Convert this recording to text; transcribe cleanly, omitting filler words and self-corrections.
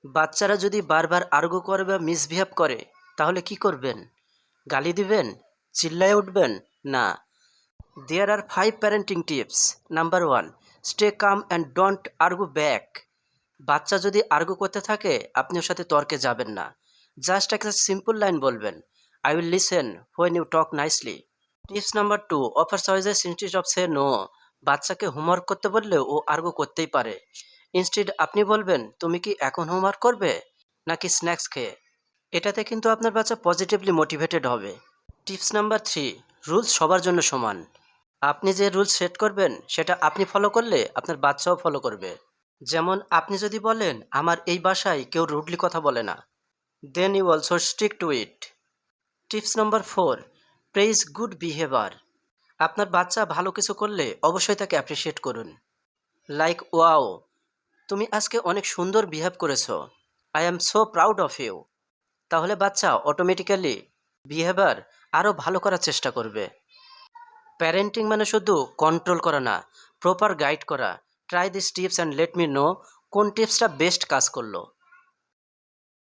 বাচ্চারা যদি বারবার আর্গু করে বা মিসবিহেভ করে তাহলে কি করবেন? গালি দিবেন? চিল্লায়ে উঠবেন? না। দেয়ার আর 5 parenting tips. Number 1, stay calm and don't argue back. বাচ্চা যদি আর্গু করতে থাকে আপনি ওর সাথে তর্কে যাবেন না। জাস্ট একটা সিম্পল লাইন বলবেন, I will listen when you talk nicely. Tips number 2, offer choices instead of say no. বাচ্চাকে হোমওয়ার্ক করতে বললে ও আর্গু করতেই পারে। ইনস্টিড আপনি বলবেন, তুমি কি এখন হোমওয়ার্ক করবে নাকি স্ন্যাক্স খেয়ে? এটাতে কিন্তু আপনার বাচ্চা পজিটিভলি মোটিভেটেড হবে। টিপস নাম্বার 3, রুলস সবার জন্য সমান। আপনি যে রুলস সেট করবেন সেটা আপনি ফলো করলে আপনার বাচ্চাও ফলো করবে। যেমন আপনি যদি বলেন, আমার এই বাসায় কেউ রুডলি কথা বলে না, then you also stick to it. Tips number 4, praise good behaviour. আপনার বাচ্চা ভালো কিছু করলে অবশ্যই তাকে অ্যাপ্রিসিয়েট করুন। লাইক, ওয়াও, তুমি আজকে অনেক সুন্দর বিহেভ করেছো, I am so proud of you. তাহলে বাচ্চা অটোমেটিক্যালি বিহেভিয়ার আরও ভালো করার চেষ্টা করবে। প্যারেন্টিং মানে শুধু কন্ট্রোল করা না, প্রপার গাইড করা। Try this tips and let me no কোন টিপসটা বেস্ট কাজ করলো।